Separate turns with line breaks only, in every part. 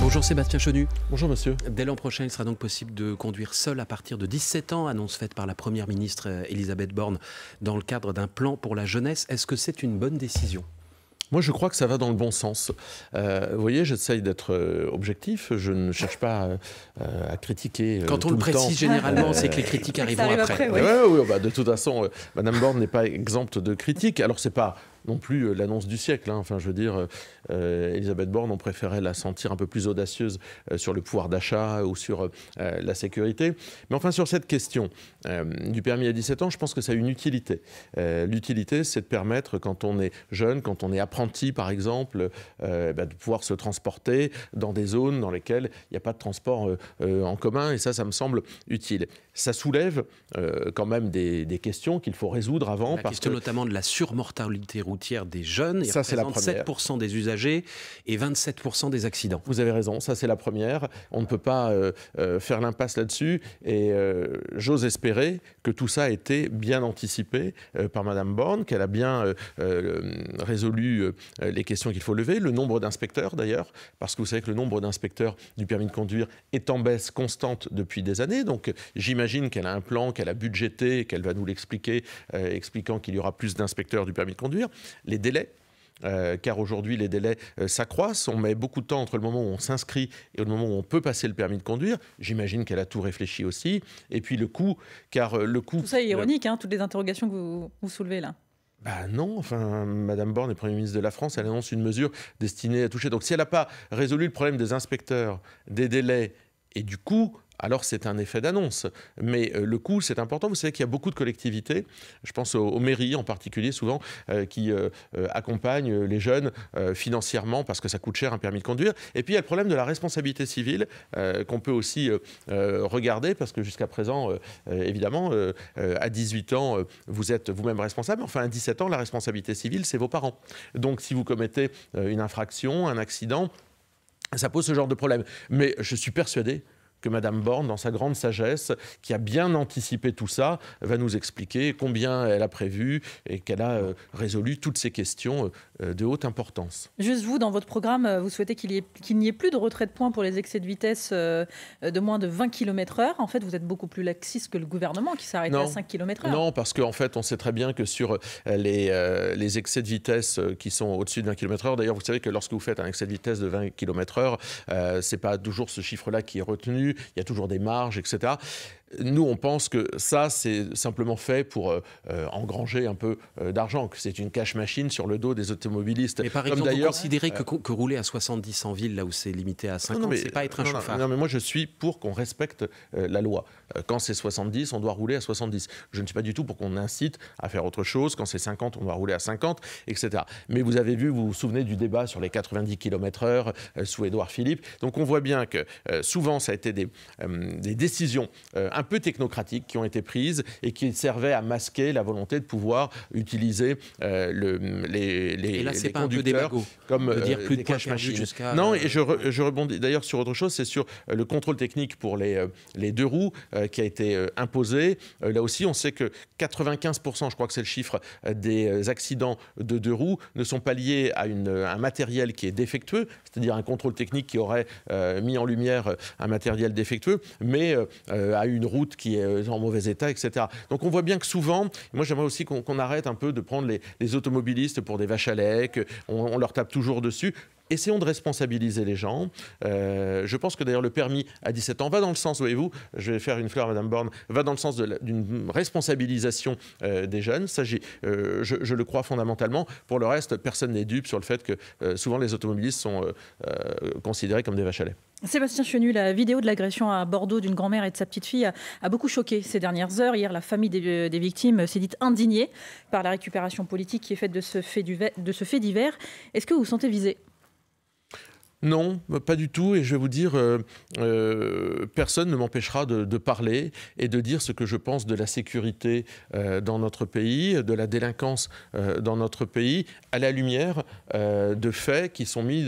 Bonjour Sébastien Chenu.
Bonjour monsieur.
Dès l'an prochain, il sera donc possible de conduire seul à partir de 17 ans, annonce faite par la Première ministre Elisabeth Borne dans le cadre d'un plan pour la jeunesse. Est-ce que c'est une bonne décision ?
Moi, je crois que ça va dans le bon sens. Vous voyez, j'essaye d'être objectif. Je ne cherche pas à critiquer.
Quand on le précise généralement, c'est que les critiques arriveront après.
Oui. Oui, de toute façon, Madame Borne n'est pas exempte de critiques. Alors, c'est pas non plus l'annonce du siècle. Enfin, je veux dire, Elisabeth Borne, on préférait la sentir un peu plus audacieuse sur le pouvoir d'achat ou sur la sécurité. Mais enfin, sur cette question du permis à 17 ans, je pense que ça a une utilité. L'utilité, c'est de permettre, quand on est jeune, quand on est apprenti, par exemple, de pouvoir se transporter dans des zones dans lesquelles il n'y a pas de transport en commun. Et ça me semble utile. Ça soulève quand même des questions qu'il faut résoudre avant.
La question notamment de la surmortalité routière des jeunes. Ça, c'est la première. 7% des usagers et 27% des accidents.
Vous avez raison, ça c'est la première. On ne peut pas faire l'impasse là-dessus. Et j'ose espérer que tout ça a été bien anticipé par Madame Borne, qu'elle a bien résolu les questions qu'il faut lever. Le nombre d'inspecteurs d'ailleurs, parce que vous savez que le nombre d'inspecteurs du permis de conduire est en baisse constante depuis des années. Donc j'imagine qu'elle a un plan, qu'elle a budgété, qu'elle va nous l'expliquer, expliquant qu'il y aura plus d'inspecteurs du permis de conduire. Les délais, car aujourd'hui les délais s'accroissent. On met beaucoup de temps entre le moment où on s'inscrit et le moment où on peut passer le permis de conduire. J'imagine qu'elle a tout réfléchi aussi. Et puis le coût, car le coût...
Tout ça est ironique, toutes les interrogations que vous soulevez là.
Non, enfin, Madame Borne est Premier ministre de la France, elle annonce une mesure destinée à toucher. Donc si elle n'a pas résolu le problème des inspecteurs, des délais et du coût, alors c'est un effet d'annonce. Mais le coût, c'est important. Vous savez qu'il y a beaucoup de collectivités, je pense aux mairies en particulier souvent, qui accompagnent les jeunes financièrement parce que ça coûte cher un permis de conduire. Et puis il y a le problème de la responsabilité civile qu'on peut aussi regarder parce que jusqu'à présent, évidemment, à 18 ans, vous êtes vous-même responsable. Enfin, à 17 ans, la responsabilité civile, c'est vos parents. Donc si vous commettez une infraction, un accident, ça pose ce genre de problème. Mais je suis persuadé que Madame Borne, dans sa grande sagesse, qui a bien anticipé tout ça, va nous expliquer combien elle a prévu et qu'elle a résolu toutes ces questions de haute importance.
Juste vous, dans votre programme, vous souhaitez qu'il n'y ait plus de retrait de points pour les excès de vitesse de moins de 20 km/h. En fait, vous êtes beaucoup plus laxiste que le gouvernement qui s'arrête à 5 km/h.
Non, parce qu'en fait, on sait très bien que sur les excès de vitesse qui sont au-dessus de 20 km/h, d'ailleurs, vous savez que lorsque vous faites un excès de vitesse de 20 km/h, ce n'est pas toujours ce chiffre-là qui est retenu. Il y a toujours des marges, etc. Nous, on pense que ça, c'est simplement fait pour engranger un peu d'argent, que c'est une cash machine sur le dos des automobilistes.
Mais par exemple, vous considérez que rouler à 70 en ville, là où c'est limité à 50, c'est pas être un chauffard.
Non, mais moi, je suis pour qu'on respecte la loi. Quand c'est 70, on doit rouler à 70. Je ne suis pas du tout pour qu'on incite à faire autre chose. Quand c'est 50, on doit rouler à 50, etc. Mais vous avez vu, vous vous souvenez du débat sur les 90 km/h sous Édouard Philippe. Donc, on voit bien que souvent, ça a été des décisions un peu technocratiques qui ont été prises et qui servaient à masquer la volonté de pouvoir utiliser les conducteurs comme
de dire plus
des
de points
cash
perdus
machines.
jusqu'à...
Non, et je rebondis d'ailleurs sur autre chose, c'est sur le contrôle technique pour les deux roues qui a été imposé. Là aussi, on sait que 95%, je crois que c'est le chiffre, des accidents de deux roues ne sont pas liés à un matériel qui est défectueux, c'est-à-dire un contrôle technique qui aurait mis en lumière un matériel défectueux, mais à une route qui est en mauvais état, etc. Donc on voit bien que souvent, moi j'aimerais aussi qu'on arrête un peu de prendre les automobilistes pour des vaches à lait, qu'on leur tape toujours dessus. Essayons de responsabiliser les gens. Je pense que d'ailleurs le permis à 17 ans va dans le sens, voyez-vous, je vais faire une fleur à Madame Borne, va dans le sens d'une responsabilisation des jeunes. Ça, je le crois fondamentalement. Pour le reste, personne n'est dupe sur le fait que souvent les automobilistes sont considérés comme des vaches à lait.
Sébastien Chenu, la vidéo de l'agression à Bordeaux d'une grand-mère et de sa petite-fille a beaucoup choqué ces dernières heures. Hier, la famille des victimes s'est dite indignée par la récupération politique qui est faite de ce fait divers. Est-ce que vous vous sentez visé ?
Non, pas du tout. Et je vais vous dire, personne ne m'empêchera de parler et de dire ce que je pense de la sécurité dans notre pays, de la délinquance dans notre pays, à la lumière de faits qui sont mis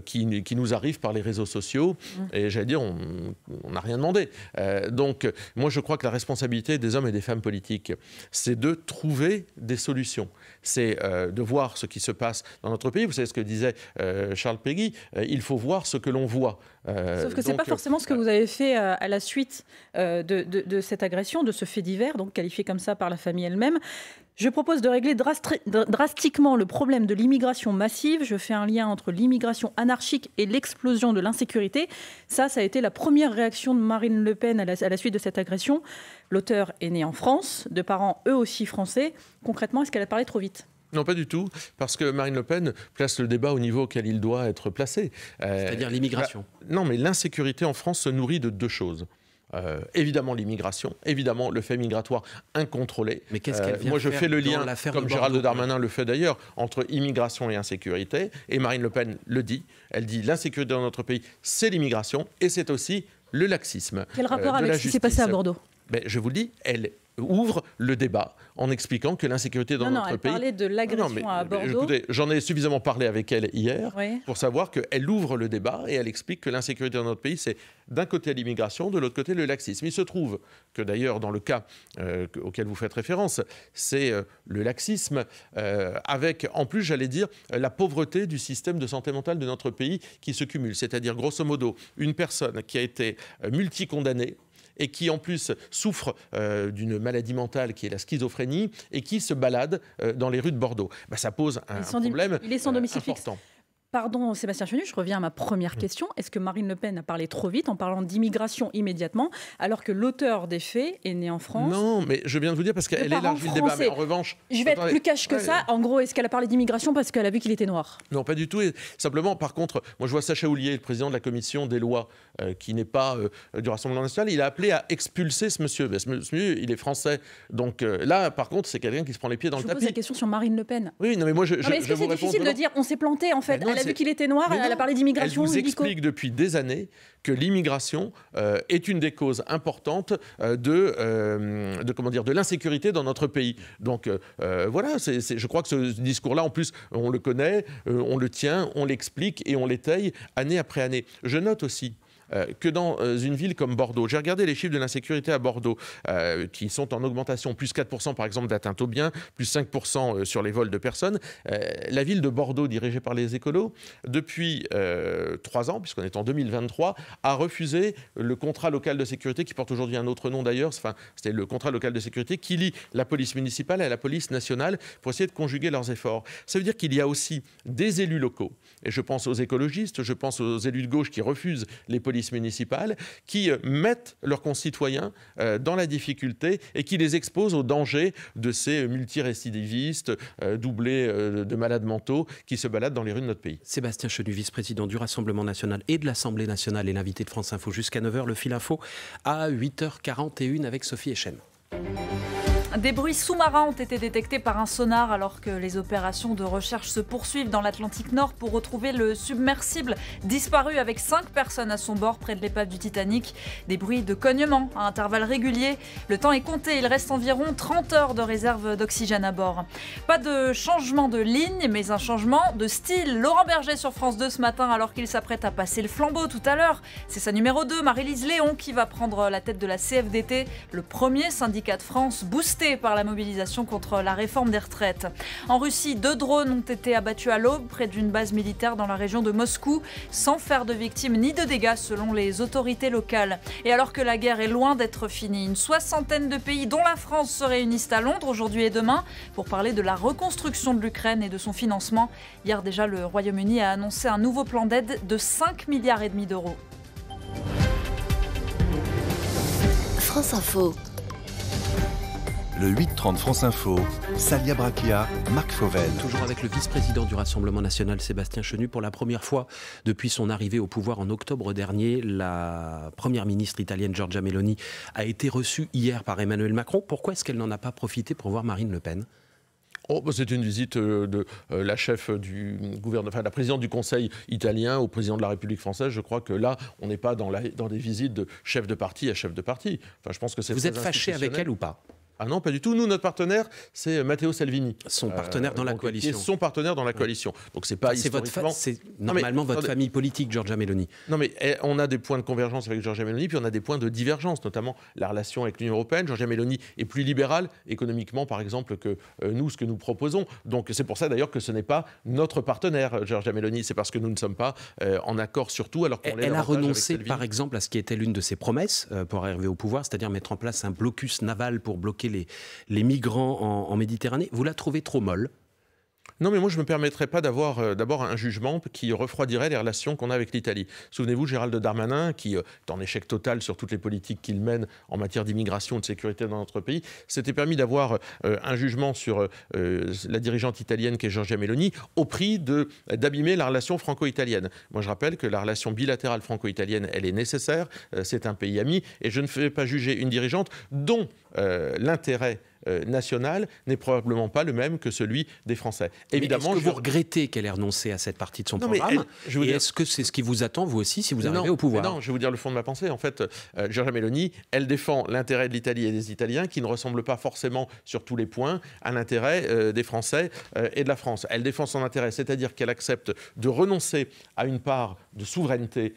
qui nous arrivent par les réseaux sociaux. Et j'allais dire, on n'a rien demandé. Donc, moi, je crois que la responsabilité des hommes et des femmes politiques, c'est de trouver des solutions. C'est de voir ce qui se passe dans notre pays. Vous savez ce que disait Charles Péguy. il faut voir ce que l'on voit.
Sauf que ce n'est pas forcément ce que vous avez fait à la suite de cette agression, de ce fait divers, donc qualifié comme ça par la famille elle-même. Je propose de régler drastiquement le problème de l'immigration massive. Je fais un lien entre l'immigration anarchique et l'explosion de l'insécurité. Ça a été la première réaction de Marine Le Pen à la suite de cette agression. L'auteur est né en France, de parents eux aussi français. Concrètement, est-ce qu'elle a parlé trop vite ?
Non, pas du tout, parce que Marine Le Pen place le débat au niveau auquel il doit être placé.
C'est-à-dire l'immigration.
Non, mais l'insécurité en France se nourrit de deux choses. Évidemment l'immigration, évidemment le fait migratoire incontrôlé.
Mais qu'est-ce qu'elle vient
moi je
faire
fais le lien, comme Gérald Darmanin le fait d'ailleurs, entre immigration et insécurité. Et Marine Le Pen le dit. Elle dit l'insécurité dans notre pays, c'est l'immigration et c'est aussi le laxisme.
Quel rapport avec ce qui s'est passé à Bordeaux ?
Je vous le dis, elle ouvre le débat en expliquant que l'insécurité dans notre pays...
Non, elle parlait de l'agression à Bordeaux.
Écoutez, j'en ai suffisamment parlé avec elle hier pour savoir qu'elle ouvre le débat et elle explique que l'insécurité dans notre pays, c'est d'un côté l'immigration, de l'autre côté le laxisme. Il se trouve que d'ailleurs, dans le cas auquel vous faites référence, c'est le laxisme avec, en plus, j'allais dire, la pauvreté du système de santé mentale de notre pays qui se cumule. C'est-à-dire, grosso modo, une personne qui a été multicondamnée, et qui en plus souffre d'une maladie mentale qui est la schizophrénie et qui se balade dans les rues de Bordeaux. Ça pose un problème
il est sans domicile
important.
Fixe. Pardon Sébastien Chenu, je reviens à ma première question. Est-ce que Marine Le Pen a parlé trop vite en parlant d'immigration immédiatement, alors que l'auteur des faits est né en France ?
Non, mais je viens de vous dire parce qu'elle élargit le débat. Mais en revanche...
Je vais être plus cash que ça. En gros, est-ce qu'elle a parlé d'immigration parce qu'elle a vu qu'il était noir ?
Non, pas du tout. Et simplement, par contre, moi je vois Sacha Houlier, le président de la commission des lois, qui n'est pas du Rassemblement national, il a appelé à expulser ce monsieur. Ce monsieur, il est français. Donc là, par contre, c'est quelqu'un qui se prend les pieds dans le tapis.
Je vous pose la question sur Marine Le Pen.
Oui, non, mais moi je
est-ce que c'est difficile de dire on s'est planté en fait ? Elle a vu qu'il était noir, elle a parlé d'immigration.
Elle vous explique depuis des années que l'immigration est une des causes importantes de l'insécurité dans notre pays. Donc voilà, je crois que ce discours-là, en plus, on le connaît, on le tient, on l'explique et on l'étaye année après année. Je note aussi que dans une ville comme Bordeaux, j'ai regardé les chiffres de l'insécurité à Bordeaux, qui sont en augmentation, plus 4% par exemple d'atteintes aux biens, plus 5% sur les vols de personnes. La ville de Bordeaux, dirigée par les écolos, depuis 3 ans, puisqu'on est en 2023, a refusé le contrat local de sécurité, qui porte aujourd'hui un autre nom d'ailleurs, enfin, c'était le contrat local de sécurité, qui lie la police municipale à la police nationale pour essayer de conjuguer leurs efforts. Ça veut dire qu'il y a aussi des élus locaux, et je pense aux écologistes, je pense aux élus de gauche qui refusent les polices municipales, qui mettent leurs concitoyens dans la difficulté et qui les exposent au danger de ces multirécidivistes doublés de malades mentaux qui se baladent dans les rues de notre pays.
Sébastien Chenu, vice-président du Rassemblement national et de l'Assemblée nationale et l'invité de France Info jusqu'à 9h. Le fil info à 8h41 avec Sophie Echen.
Des bruits sous-marins ont été détectés par un sonar alors que les opérations de recherche se poursuivent dans l'Atlantique Nord pour retrouver le submersible disparu avec 5 personnes à son bord près de l'épave du Titanic. Des bruits de cognement à intervalles réguliers. Le temps est compté, il reste environ 30 heures de réserve d'oxygène à bord. Pas de changement de ligne, mais un changement de style. Laurent Berger sur France 2 ce matin alors qu'il s'apprête à passer le flambeau tout à l'heure. C'est sa numéro 2, Marie-Lise Léon, qui va prendre la tête de la CFDT, le premier syndicat de France boosté par la mobilisation contre la réforme des retraites. En Russie, 2 drones ont été abattus à l'aube près d'une base militaire dans la région de Moscou, sans faire de victimes ni de dégâts selon les autorités locales. Et alors que la guerre est loin d'être finie, une 60aine de pays, dont la France, se réunissent à Londres aujourd'hui et demain pour parler de la reconstruction de l'Ukraine et de son financement. Hier déjà, le Royaume-Uni a annoncé un nouveau plan d'aide de 5,5 milliards d'euros.
France Info.
Le 8-30 France Info, Salia Bracchia, Marc Fauvel.
Toujours avec le vice-président du Rassemblement national, Sébastien Chenu. Pour la première fois depuis son arrivée au pouvoir en octobre dernier, la première ministre italienne Giorgia Meloni a été reçue hier par Emmanuel Macron. Pourquoi est-ce qu'elle n'en a pas profité pour voir Marine Le Pen ?
C'est une visite de la chef du gouvernement, enfin la présidente du Conseil italien au président de la République française. Je crois que là, on n'est pas dans des visites de chef de parti à chef de parti. Enfin, je pense que c'est.
Vous êtes fâché avec elle ou pas ?
Ah non, pas du tout. Nous, notre partenaire, c'est Matteo Salvini.
Son partenaire dans la coalition.
Son partenaire dans la coalition. Donc c'est pas historiquement...
C'est normalement votre famille politique, Giorgia Meloni.
Non, mais on a des points de convergence avec Giorgia Meloni, puis on a des points de divergence, notamment la relation avec l'Union européenne. Giorgia Meloni est plus libérale économiquement, par exemple, que nous, ce que nous proposons. Donc c'est pour ça d'ailleurs que ce n'est pas notre partenaire, Giorgia Meloni. C'est parce que nous ne sommes pas en accord sur tout, alors qu'on l'est.
Elle a renoncé, par exemple, à ce qui était l'une de ses promesses pour arriver au pouvoir, c'est-à-dire mettre en place un blocus naval pour bloquer les migrants en Méditerranée. Vous la trouvez trop molle ?
Non, mais moi, je ne me permettrais pas d'avoir d'abord un jugement qui refroidirait les relations qu'on a avec l'Italie. Souvenez-vous, Gérald Darmanin, qui est en échec total sur toutes les politiques qu'il mène en matière d'immigration et de sécurité dans notre pays, s'était permis d'avoir un jugement sur la dirigeante italienne qui est Giorgia Meloni au prix d'abîmer la relation franco-italienne. Moi, je rappelle que la relation bilatérale franco-italienne, elle est nécessaire. C'est un pays ami. Et je ne fais pas juger une dirigeante dont l'intérêt national n'est probablement pas le même que celui des Français.
Évidemment, est-ce que vous regrettez qu'elle ait renoncé à cette partie de son programme ? Est-ce que c'est ce qui vous attend, vous aussi, si vous arrivez au pouvoir ?
Non, je vais vous dire le fond de ma pensée. En fait, Giorgia Meloni, elle défend l'intérêt de l'Italie et des Italiens qui ne ressemblent pas forcément sur tous les points à l'intérêt des Français et de la France. Elle défend son intérêt, c'est-à-dire qu'elle accepte de renoncer à une part de souveraineté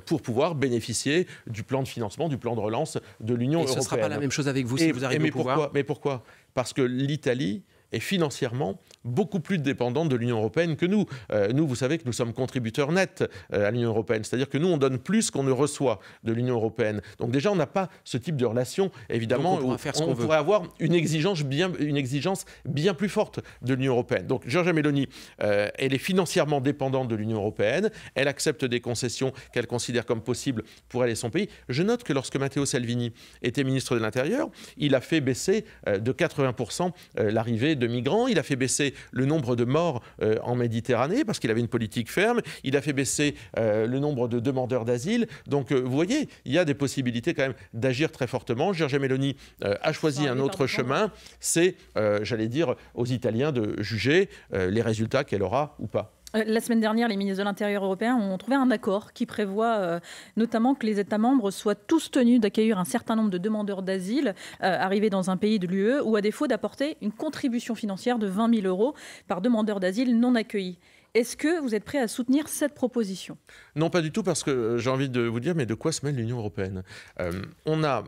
pour pouvoir bénéficier du plan de financement, du plan de relance de l'Union européenne.
Et ce ne sera pas la même chose avec vous si vous arrivez au pouvoir ?
Mais pourquoi ? Parce que l'Italie est financièrement beaucoup plus dépendante de l'Union européenne que nous. Nous, vous savez que nous sommes contributeurs nets à l'Union européenne, c'est-à-dire que nous, on donne plus qu'on ne reçoit de l'Union européenne. Donc déjà, on n'a pas ce type de relation, évidemment, où on pourrait avoir une exigence bien plus forte de l'Union européenne. Donc Giorgia Meloni, elle est financièrement dépendante de l'Union européenne, elle accepte des concessions qu'elle considère comme possibles pour elle et son pays. Je note que lorsque Matteo Salvini était ministre de l'Intérieur, il a fait baisser de 80% l'arrivée de migrants, il a fait baisser le nombre de morts en Méditerranée parce qu'il avait une politique ferme, il a fait baisser le nombre de demandeurs d'asile. Donc vous voyez, il y a des possibilités quand même d'agir très fortement. Giorgia Meloni a choisi un autre chemin, c'est, j'allais dire, aux Italiens de juger les résultats qu'elle aura ou pas.
La semaine dernière, les ministres de l'Intérieur européens ont trouvé un accord qui prévoit notamment que les États membres soient tous tenus d'accueillir un certain nombre de demandeurs d'asile arrivés dans un pays de l'UE ou à défaut d'apporter une contribution financière de 20 000 € par demandeur d'asile non accueilli. Est-ce que vous êtes prêt à soutenir cette proposition ?
Non, pas du tout, parce que j'ai envie de vous dire, mais de quoi se mêle l'Union européenne ? On a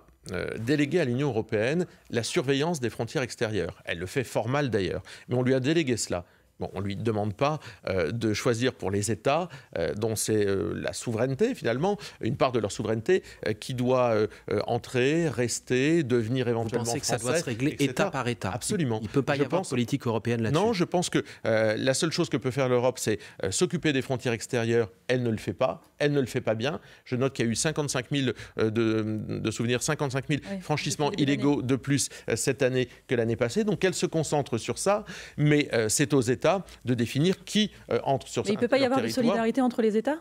délégué à l'Union européenne la surveillance des frontières extérieures. Elle le fait fort mal d'ailleurs, mais on lui a délégué cela. Bon, on ne lui demande pas de choisir pour les États, dont c'est la souveraineté finalement, une part de leur souveraineté qui doit entrer, rester, devenir éventuellement français.
Vous pensez que ça doit se régler
etc.
État par État ?
Absolument.
Il ne peut pas y avoir de politique européenne là-dessus.
Non, je pense que la seule chose que peut faire l'Europe, c'est s'occuper des frontières extérieures. Elle ne le fait pas. Elle ne le fait pas bien. Je note qu'il y a eu 55 000 de souvenirs, 55 000 franchissements illégaux de plus cette année que l'année passée. Donc elle se concentre sur ça, mais c'est aux États de définir qui entre sur ça.
Il ne peut pas y avoir de solidarité entre les États ?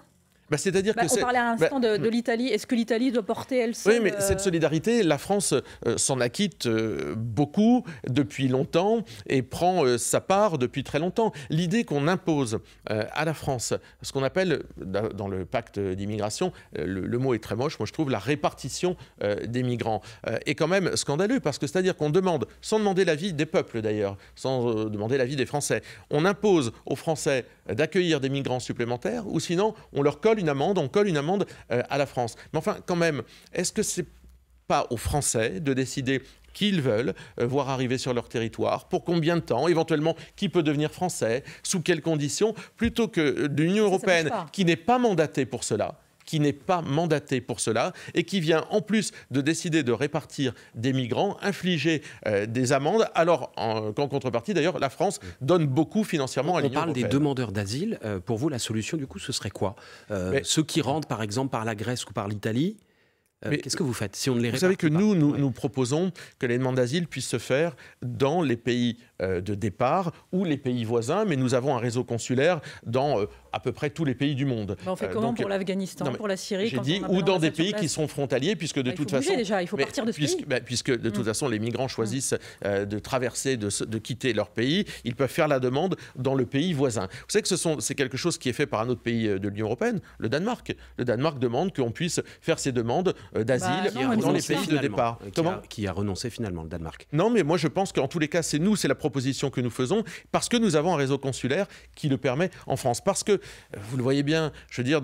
C'est-à-dire que
on parlait à l'instant de l'Italie. Est-ce que l'Italie doit porter elle seule ?
Oui, mais cette solidarité, la France s'en acquitte beaucoup depuis longtemps et prend sa part depuis très longtemps. L'idée qu'on impose à la France ce qu'on appelle, dans le pacte d'immigration, le mot est très moche, moi je trouve, la répartition des migrants, est quand même scandaleux, parce que c'est-à-dire qu'on demande, sans demander l'avis des peuples d'ailleurs, sans demander l'avis des Français, on impose aux Français d'accueillir des migrants supplémentaires, ou sinon on leur colle une amende, à la France. Mais enfin, quand même, est-ce que c'est pas aux Français de décider qui ils veulent voir arriver sur leur territoire, pour combien de temps, éventuellement qui peut devenir français, sous quelles conditions, plutôt que de l'Union européenne qui n'est pas mandatée pour cela, et qui vient en plus de décider de répartir des migrants, infliger des amendes, alors qu'en contrepartie d'ailleurs la France donne beaucoup financièrement à l'Union européenne.
On parle des demandeurs d'asile, pour vous la solution du coup ce serait quoi ? Ceux qui rentrent par exemple par la Grèce ou par l'Italie, qu'est-ce que vous faites si on ne les répartit pas ?
Vous savez que nous proposons que les demandes d'asile puissent se faire dans les pays de départ ou les pays voisins, mais nous avons un réseau consulaire dans à peu près tous les pays du monde.
On fait comment pour l'Afghanistan, pour la Syrie?
J'ai dit, ou dans des pays qui sont frontaliers, puisque de toute façon...
déjà, il faut partir de ce pays.
Puisque de toute façon, les migrants choisissent de traverser, de quitter leur pays, ils peuvent faire la demande dans le pays voisin. Vous savez que c'est quelque chose qui est fait par un autre pays de l'Union européenne, le Danemark. Le Danemark demande qu'on puisse faire ces demandes d'asile dans les pays de départ.
Qui a renoncé finalement, le Danemark.
Non, mais moi je pense qu'en tous les cas, c'est la proposition que nous faisons, parce que nous avons un réseau consulaire qui le permet en France. Parce que, vous le voyez bien, je veux dire,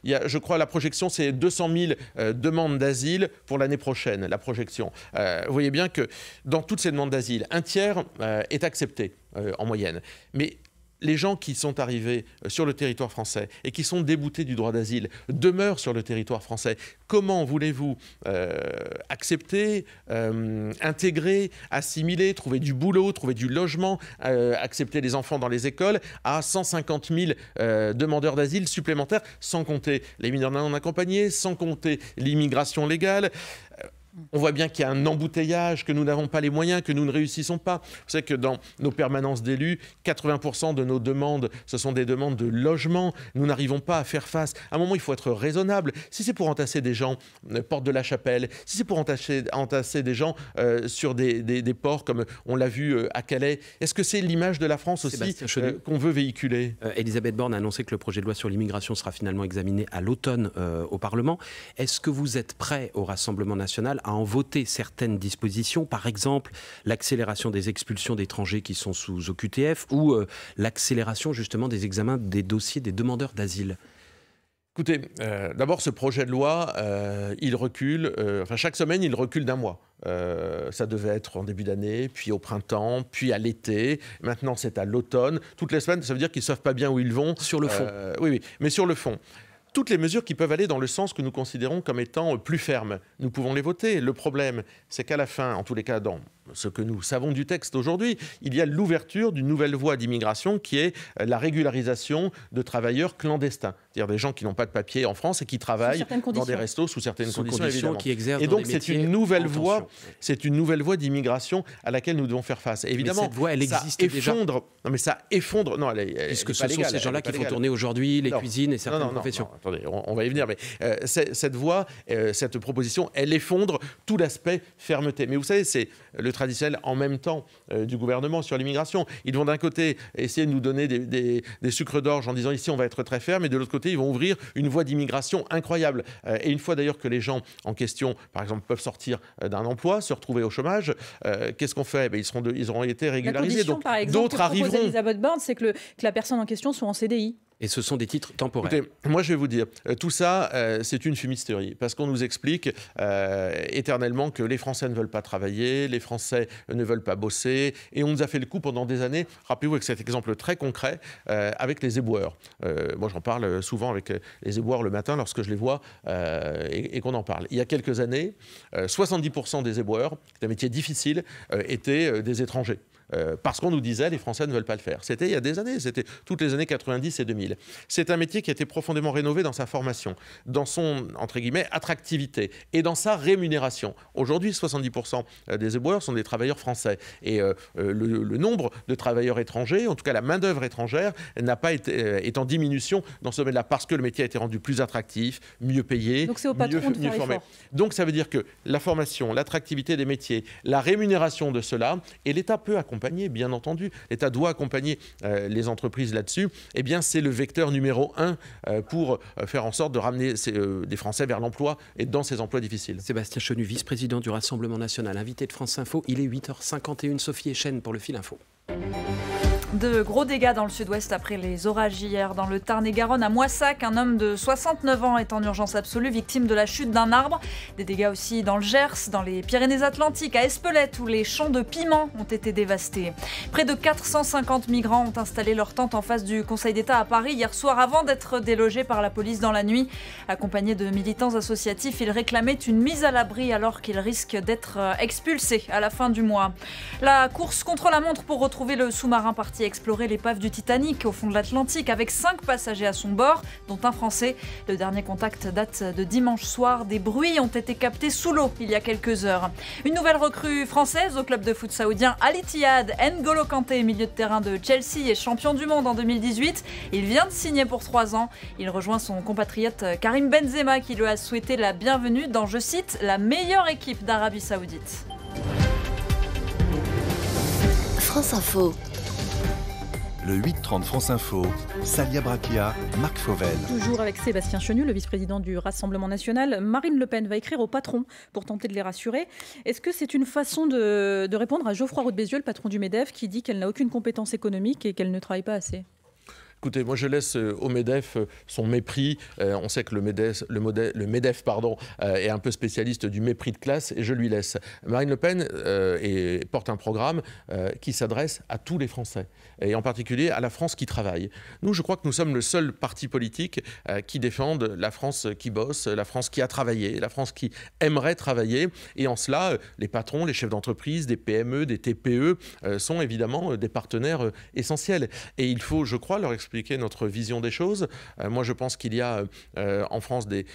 je crois la projection, c'est 200 000 demandes d'asile pour l'année prochaine, la projection. Vous voyez bien que dans toutes ces demandes d'asile, un tiers est accepté en moyenne. Mais les gens qui sont arrivés sur le territoire français et qui sont déboutés du droit d'asile demeurent sur le territoire français. Comment voulez-vous accepter, intégrer, assimiler, trouver du boulot, trouver du logement, accepter les enfants dans les écoles à 150 000 demandeurs d'asile supplémentaires, sans compter les mineurs non accompagnés, sans compter l'immigration légale? On voit bien qu'il y a un embouteillage, que nous n'avons pas les moyens, que nous ne réussissons pas. Vous savez que dans nos permanences d'élus, 80% de nos demandes, ce sont des demandes de logement. Nous n'arrivons pas à faire face. À un moment, il faut être raisonnable. Si c'est pour entasser des gens, porte de la Chapelle, si c'est pour entasser des gens sur des ports, comme on l'a vu à Calais, est-ce que c'est l'image de la France aussi qu'on veut véhiculer?
Elisabeth Borne a annoncé que le projet de loi sur l'immigration sera finalement examiné à l'automne au Parlement. Est-ce que vous êtes prêt au Rassemblement national à en voter certaines dispositions, par exemple l'accélération des expulsions d'étrangers qui sont sous OQTF ou l'accélération justement des examens des dossiers des demandeurs d'asile?
Écoutez, d'abord ce projet de loi, il recule, chaque semaine il recule d'un mois. Ça devait être en début d'année, puis au printemps, puis à l'été. Maintenant c'est à l'automne. Toutes les semaines, ça veut dire qu'ils ne savent pas bien où ils vont.
Sur le fond.
Oui, mais sur le fond. Toutes les mesures qui peuvent aller dans le sens que nous considérons comme étant plus fermes, nous pouvons les voter. Le problème, c'est qu'à la fin, en tous les cas, dans ce que nous savons du texte aujourd'hui, il y a l'ouverture d'une nouvelle voie d'immigration qui est la régularisation de travailleurs clandestins, c'est-à-dire des gens qui n'ont pas de papier en France et qui travaillent dans des restos sous certaines conditions, évidemment.
Qui exercent
et donc
dans des
c'est une nouvelle voie, d'immigration à laquelle nous devons faire face. Et évidemment,
mais cette voie, elle existe déjà.
Non, mais ça effondre. Non,
puisque ce sont ces gens-là qui font tourner aujourd'hui les cuisines et certaines professions.
Non, attendez, on va y venir. Mais cette voie, cette proposition, elle effondre tout l'aspect fermeté. Mais vous savez, c'est le traditionnel en même temps du gouvernement sur l'immigration. Ils vont d'un côté essayer de nous donner des sucres d'orge en disant ici on va être très ferme, et de l'autre côté ils vont ouvrir une voie d'immigration incroyable. Et une fois d'ailleurs que les gens en question, par exemple, peuvent sortir d'un emploi, se retrouver au chômage, qu'est-ce qu'on fait? Ils auront été régularisés.
Donc d'autres arriveront. Elisabeth Borne, c'est que la personne en question soit en CDI.
Et ce sont des titres temporaires.
Écoutez, moi je vais vous dire, tout ça, c'est une fumisterie. Parce qu'on nous explique éternellement que les Français ne veulent pas travailler, les Français ne veulent pas bosser. Et on nous a fait le coup pendant des années, rappelez-vous avec cet exemple très concret, avec les éboueurs. Moi j'en parle souvent avec les éboueurs le matin lorsque je les vois et qu'on en parle. Il y a quelques années, 70% des éboueurs, c'est un métier difficile, étaient des étrangers. Parce qu'on nous disait les Français ne veulent pas le faire. C'était il y a des années, c'était toutes les années 90 et 2000. C'est un métier qui a été profondément rénové dans sa formation, dans son, entre guillemets, attractivité et dans sa rémunération. Aujourd'hui, 70% des éboueurs sont des travailleurs français. Et le nombre de travailleurs étrangers, en tout cas la main-d'œuvre étrangère, est en diminution dans ce domaine-là parce que le métier a été rendu plus attractif, mieux payé,
donc c'est au patron de faire
formé.
l'effort.
Donc ça veut dire que la formation, l'attractivité des métiers, la rémunération de cela, et l'État peut accompagner, bien entendu, l'État doit accompagner les entreprises là-dessus, eh bien c'est le vecteur numéro 1 pour faire en sorte de ramener des Français vers l'emploi et dans ces emplois difficiles.
Sébastien Chenu, vice-président du Rassemblement national, invité de France Info. Il est 8h51, Sophie Echen pour le Fil Info.
De gros dégâts dans le sud-ouest après les orages hier. Dans le Tarn-et-Garonne, à Moissac, un homme de 69 ans est en urgence absolue, victime de la chute d'un arbre. Des dégâts aussi dans le Gers, dans les Pyrénées-Atlantiques, à Espelette, où les champs de piments ont été dévastés. Près de 450 migrants ont installé leur tente en face du Conseil d'État à Paris hier soir avant d'être délogés par la police dans la nuit. Accompagnés de militants associatifs, ils réclamaient une mise à l'abri alors qu'ils risquent d'être expulsés à la fin du mois. La course contre la montre pour retrouver le sous-marin parti parti explorer l'épave du Titanic au fond de l'Atlantique avec 5 passagers à son bord, dont un Français. Le dernier contact date de dimanche soir. Des bruits ont été captés sous l'eau il y a quelques heures. Une nouvelle recrue française au club de foot saoudien Al Ittihad. N'Golo Kanté, milieu de terrain de Chelsea et champion du monde en 2018. Il vient de signer pour 3 ans. Il rejoint son compatriote Karim Benzema qui lui a souhaité la bienvenue dans, je cite, la meilleure équipe d'Arabie Saoudite.
France Info.
Le 8-30 France Info, Salia Brakia, Marc Fauvel.
Toujours avec Sébastien Chenu, le vice-président du Rassemblement national. Marine Le Pen va écrire au patron pour tenter de les rassurer. Est-ce que c'est une façon de répondre à Geoffroy Roux de Bézieux, le patron du MEDEF, qui dit qu'elle n'a aucune compétence économique et qu'elle ne travaille pas assez ?
Écoutez, moi je laisse au MEDEF son mépris. On sait que le MEDEF est un peu spécialiste du mépris de classe et je lui laisse. Marine Le Pen porte un programme qui s'adresse à tous les Français et en particulier à la France qui travaille. Nous, je crois que nous sommes le seul parti politique qui défende la France qui bosse, la France qui a travaillé, la France qui aimerait travailler. Et en cela, les patrons, les chefs d'entreprise, des PME, des TPE sont évidemment des partenaires essentiels. Et il faut, je crois, leur expliquer notre vision des choses. Moi, je pense qu'il y a en France des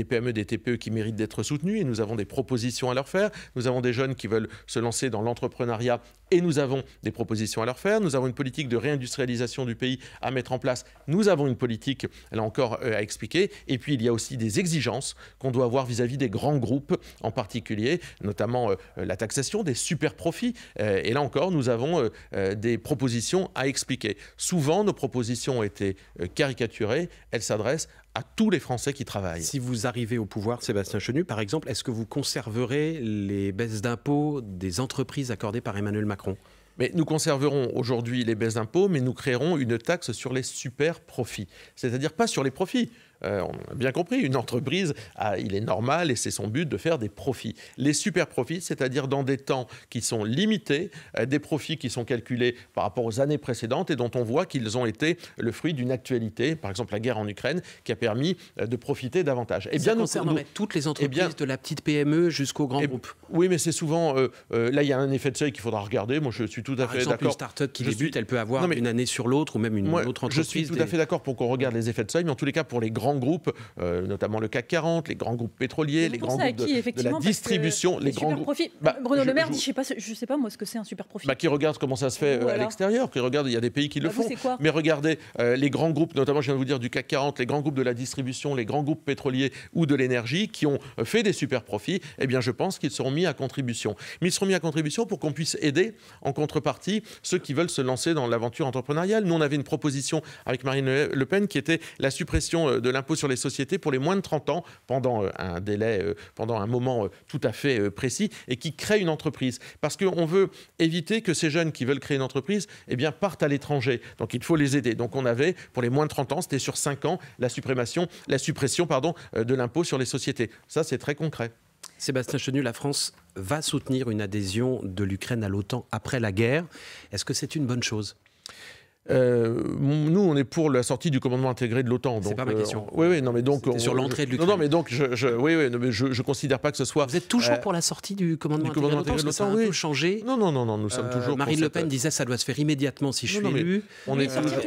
PME, des TPE qui méritent d'être soutenus et nous avons des propositions à leur faire. Nous avons des jeunes qui veulent se lancer dans l'entrepreneuriat et nous avons des propositions à leur faire. Nous avons une politique de réindustrialisation du pays à mettre en place. Nous avons une politique, là encore, à expliquer. Et puis, il y a aussi des exigences qu'on doit avoir vis-à-vis des grands groupes, en particulier, notamment la taxation des super profits. Et là encore, nous avons des propositions à expliquer. Souvent, nos propositions ont été caricaturées. Elles s'adressent à tous les Français qui travaillent.
Si vous arrivez au pouvoir, Sébastien Chenu, par exemple, est-ce que vous conserverez les baisses d'impôts des entreprises accordées par Emmanuel Macron ?
Mais nous conserverons aujourd'hui les baisses d'impôts, mais nous créerons une taxe sur les super profits. C'est-à-dire pas sur les profits. On a bien compris, une entreprise, il est normal et c'est son but de faire des profits. Les super profits, c'est-à-dire dans des temps qui sont limités, des profits qui sont calculés par rapport aux années précédentes et dont on voit qu'ils ont été le fruit d'une actualité, par exemple la guerre en Ukraine, qui a permis de profiter davantage.
Et bien, ça concernerait toutes les entreprises, de la petite PME jusqu'au grand groupe.
Oui, mais c'est souvent... là, il y a un effet de seuil qu'il faudra regarder. Moi, je suis tout à fait d'accord.
Une start-up qui débute, elle peut avoir une année sur l'autre ou même une autre entreprise.
Je suis tout à fait d'accord pour qu'on regarde les effets de seuil, mais en tous les cas, pour les grands groupes, notamment le CAC 40, les grands groupes pétroliers, les grands groupes de la distribution, les grands groupes.
Bruno Le Maire dit, je sais pas moi ce que c'est un super profit.
Qui regarde comment ça se fait à l'extérieur, qui regarde, il y a des pays qui le font. Mais regardez, les grands groupes, notamment je viens de vous dire du CAC 40, les grands groupes de la distribution, les grands groupes pétroliers ou de l'énergie qui ont fait des super profits, eh bien je pense qu'ils seront mis à contribution. Mais ils seront mis à contribution pour qu'on puisse aider en contrepartie ceux qui veulent se lancer dans l'aventure entrepreneuriale. Nous, on avait une proposition avec Marine Le Pen qui était la suppression de l'impôt sur les sociétés pour les moins de 30 ans pendant un délai, pendant un moment tout à fait précis et qui crée une entreprise. Parce qu'on veut éviter que ces jeunes qui veulent créer une entreprise partent à l'étranger. Donc il faut les aider. Donc on avait, pour les moins de 30 ans, c'était sur 5 ans, la suppression de l'impôt sur les sociétés. Ça, c'est très concret.
Sébastien Chenu, la France va soutenir une adhésion de l'Ukraine à l'OTAN après la guerre. Est-ce que c'est une bonne chose ?
Nous, on est pour la sortie du commandement intégré de l'OTAN.
C'est pas ma question.
Oui, non, mais donc
sur l'entrée de l'Ukraine.
Non, mais donc je considère pas que ce soit.
Vous êtes toujours pour la sortie du commandement intégré de l'OTAN, parce que ça a un peu changé.
Non, nous sommes toujours.
Marine Le Pen disait ça doit se faire immédiatement si je suis élu.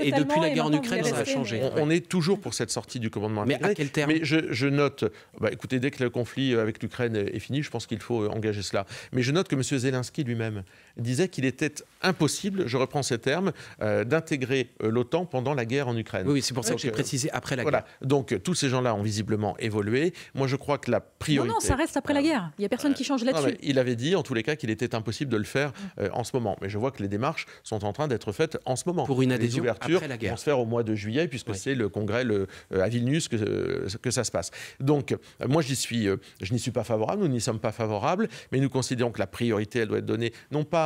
Et depuis la guerre en Ukraine, ça a changé.
On est toujours pour cette sortie du commandement intégré.
Mais à quel terme ?
Mais je note. Écoutez, dès que le conflit avec l'Ukraine est fini, je pense qu'il faut engager cela. Mais je note que M. Zelensky lui-même disait qu'il était impossible, je reprends ces termes, d'intégrer l'OTAN pendant la guerre en Ukraine.
Oui, c'est pour ça que j'ai précisé après la guerre.
Donc tous ces gens-là ont visiblement évolué. Moi, je crois que la priorité...
Non, ça reste après la guerre. Il n'y a personne qui change là-dessus.
Il avait dit, en tous les cas, qu'il était imposible de le faire en ce moment. Mais je vois que les démarches sont en train d'être faites en ce moment.
Pour une adhésion après la guerre.
Vont se faire au mois de juillet, puisque c'est le congrès à Vilnius que ça se passe. Donc, moi, je n'y suis pas favorable, nous n'y sommes pas favorables, mais nous considérons que la priorité, elle doit être donnée, non pas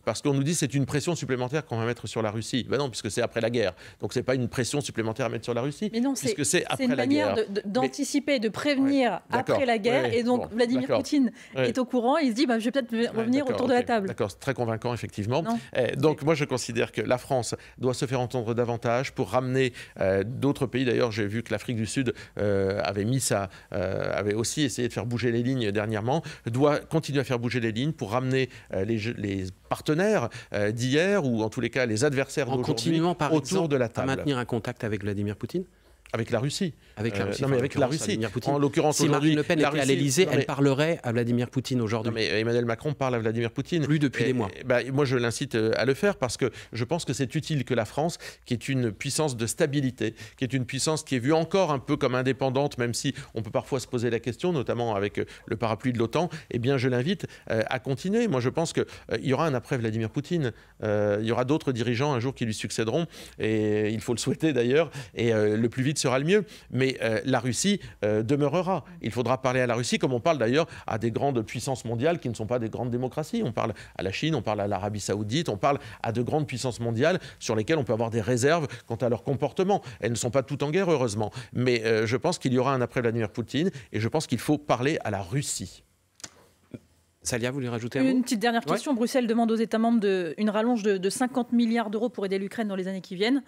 parce qu'on nous dit que c'est une pression supplémentaire qu'on va mettre sur la Russie. Ben non, puisque c'est après la guerre. Donc c'est pas une pression supplémentaire à mettre sur la Russie,
mais non,
puisque c'est après
une
la guerre.
manière d'anticiper, de prévenir après la guerre. Et donc Vladimir Poutine est au courant. Il se dit, je vais peut-être revenir autour de la table.
D'accord, c'est très convaincant, effectivement. Donc moi, je considère que la France doit se faire entendre davantage pour ramener d'autres pays. D'ailleurs, j'ai vu que l'Afrique du Sud avait aussi essayé de faire bouger les lignes dernièrement, doit continuer à faire bouger les lignes pour ramener les partenaires d'hier, ou en tous les cas les adversaires d'aujourd'hui, autour de la table.
À maintenir un contact avec Vladimir Poutine ?
Avec la Russie.
Avec la Russie.
Non, mais avec la Russie.
En l'occurrence, si Marine Le Pen était à l'Élysée, elle parlerait à Vladimir Poutine aujourd'hui.
Non, mais Emmanuel Macron parle à Vladimir Poutine.
Plus depuis des mois.
Moi, je l'incite à le faire parce que je pense que c'est utile que la France, qui est une puissance de stabilité, qui est une puissance qui est vue encore un peu comme indépendante, même si on peut parfois se poser la question, notamment avec le parapluie de l'OTAN, eh bien, je l'invite à continuer. Moi, je pense qu'il y aura un après Vladimir Poutine. Il y aura d'autres dirigeants un jour qui lui succéderont, et il faut le souhaiter d'ailleurs, et le plus vite sera le mieux. Mais la Russie demeurera. Il faudra parler à la Russie, comme on parle d'ailleurs à des grandes puissances mondiales qui ne sont pas des grandes démocraties. On parle à la Chine, on parle à l'Arabie Saoudite, on parle à de grandes puissances mondiales sur lesquelles on peut avoir des réserves quant à leur comportement. Elles ne sont pas toutes en guerre, heureusement. Mais je pense qu'il y aura un après Vladimir Poutine, et je pense qu'il faut parler à la Russie.
Salia, vous voulez rajouter un mot ?
Une petite dernière question. Bruxelles demande aux États membres une rallonge de 50 milliards d'euros pour aider l'Ukraine dans les années qui viennent.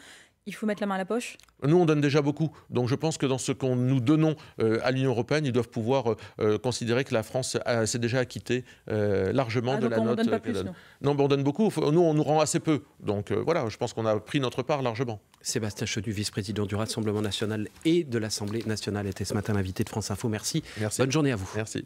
Il faut mettre la main à la poche ?
Nous, on donne déjà beaucoup. Donc je pense que dans ce qu'on nous donnons à l'Union européenne, ils doivent pouvoir considérer que la France s'est déjà acquittée largement de la note qu'elle donne. Non, mais on donne beaucoup. Nous, on nous rend assez peu. Donc voilà, je pense qu'on a pris notre part largement.
Sébastien Chenu, vice-président du Rassemblement national et de l'Assemblée nationale, était ce matin l'invité de France Info. Merci. Bonne journée à vous.
Merci.